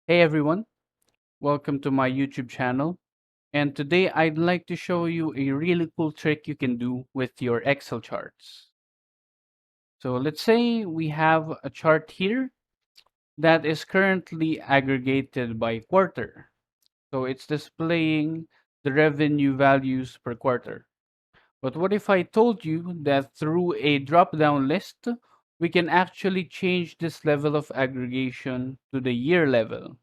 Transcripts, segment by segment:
Hey everyone, welcome to my YouTube channel. And today I'd like to show you a really cool trick you can do with your Excel charts. So let's say we have a chart here that is currently aggregated by quarter. So it's displaying the revenue values per quarter. But what if I told you that through a drop-down list, we can actually change this level of aggregation to the year level?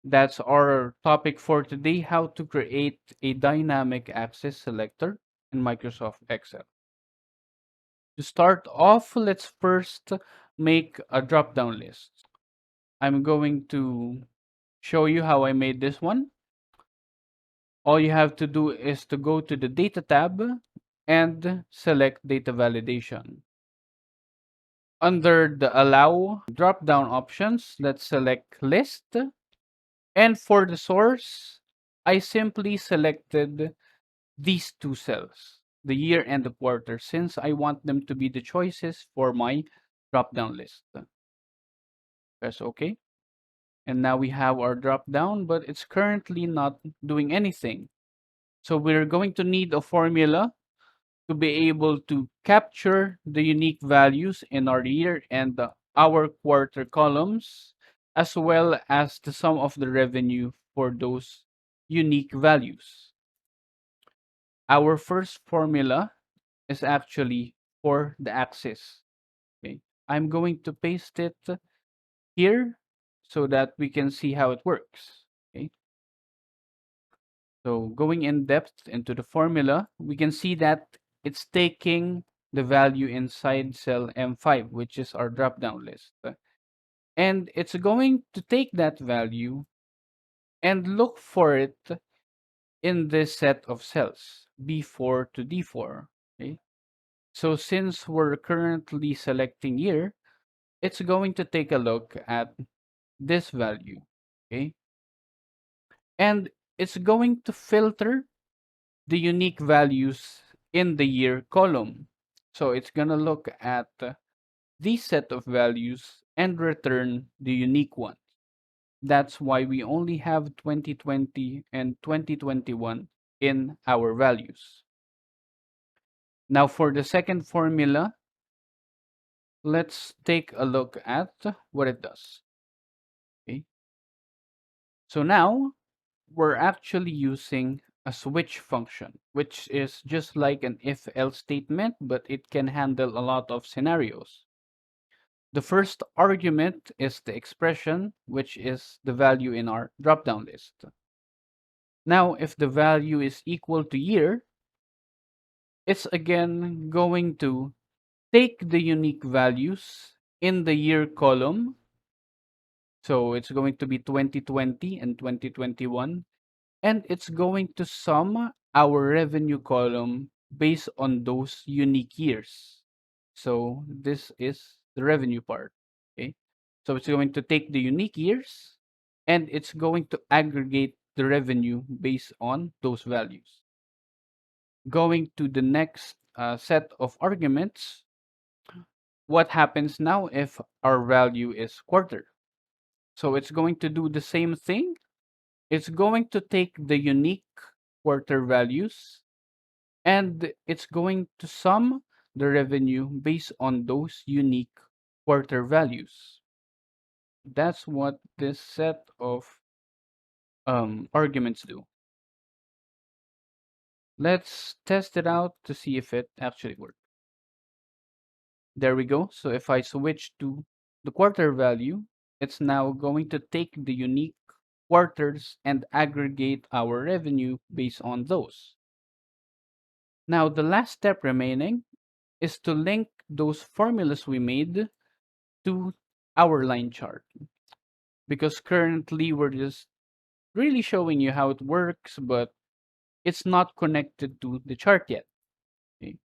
That's our topic for today, how to create a dynamic access selector in Microsoft Excel. To start off, let's first make a drop-down list. I'm going to show you how I made this one. All you have to do is to go to the Data tab and select Data Validation. Under the Allow drop-down options, let's select List. And for the source, I simply selected these two cells, the year and the quarter, since I want them to be the choices for my drop-down list. Press OK. And now we have our drop-down, but it's currently not doing anything. So we're going to need a formula to be able to capture the unique values in our year and our quarter columns, as well as the sum of the revenue for those unique values. Our first formula is actually for the axis. Okay, I'm going to paste it here so that we can see how it works. Okay, so going in depth into the formula, we can see that it's taking the value inside cell M5, which is our drop-down list. And it's going to take that value and look for it in this set of cells, B4 to D4. Okay? So since we're currently selecting year, it's going to take a look at this value, okay? And it's going to filter the unique values in the year column. So it's going to look at this set of values and return the unique one. That's why we only have 2020 and 2021 in our values. Now for the second formula, let's take a look at what it does. Okay. So now we're actually using a switch function, which is just like an if-else statement, but it can handle a lot of scenarios. The first argument is the expression, which is the value in our drop-down list. Now, if the value is equal to year, it's again going to take the unique values in the year column. So it's going to be 2020 and 2021. And it's going to sum our revenue column based on those unique years. So this is the revenue part. Okay. So it's going to take the unique years and it's going to aggregate the revenue based on those values. Going to the next set of arguments, what happens now if our value is quarter? So it's going to do the same thing. It's going to take the unique quarter values and it's going to sum the revenue based on those unique quarter values. That's what this set of arguments do. Let's test it out to see if it actually works. There we go. So if I switch to the quarter value, it's now going to take the unique quarters and aggregate our revenue based on those. Now, the last step remaining is to link those formulas we made to our line chart. Because currently we're just really showing you how it works, but it's not connected to the chart yet. Okay.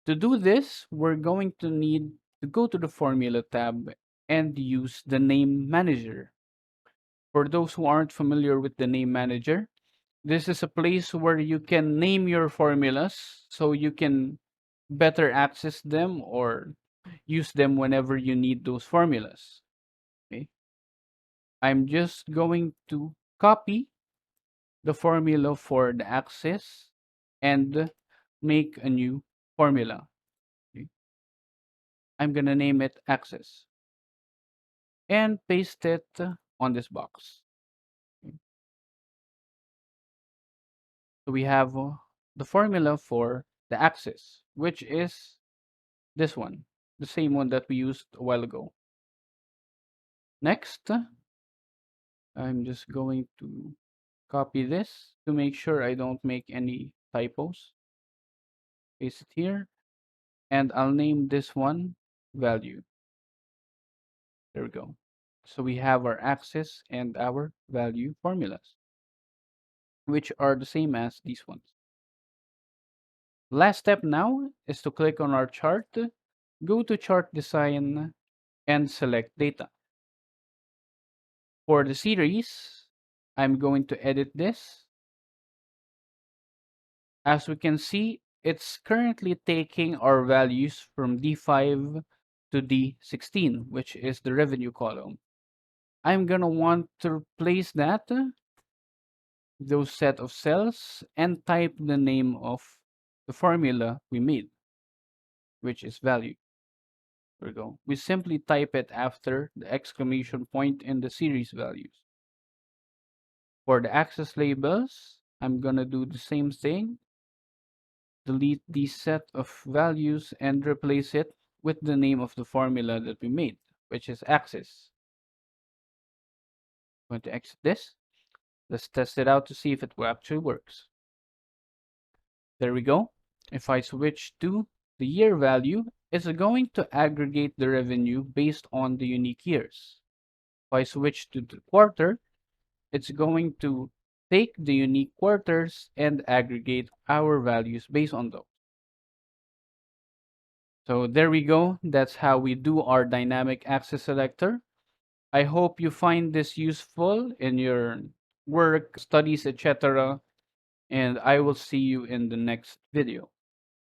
To do this, we're going to need to go to the Formula tab and use the Name Manager. For those who aren't familiar with the Name Manager, this is a place where you can name your formulas so you can better access them or use them whenever you need those formulas. Okay. I'm just going to copy the formula for the axis and make a new formula. Okay. I'm going to name it axis and paste it on this box. Okay. So we have the formula for the axis, which is this one, the same one that we used a while ago. Next, I'm just going to copy this to make sure I don't make any typos. Paste it here, and I'll name this one value. There we go. So we have our axis and our value formulas, which are the same as these ones. Last step now is to click on our chart, go to chart design, and select data. For the series, I'm going to edit this. As we can see, it's currently taking our values from D5 to D16, which is the revenue column. I'm gonna want to replace that, those set of cells, and type the name of the formula we made, which is value. There we go. We simply type it after the exclamation point in the series values. For the axis labels, I'm gonna do the same thing. Delete the set of values and replace it with the name of the formula that we made, which is axis. I'm going to exit this. Let's test it out to see if it actually works. There we go. If I switch to the year value, it's going to aggregate the revenue based on the unique years. If I switch to the quarter, it's going to take the unique quarters and aggregate our values based on those. So there we go. That's how we do our dynamic axis selector. I hope you find this useful in your work, studies, etc. And I will see you in the next video.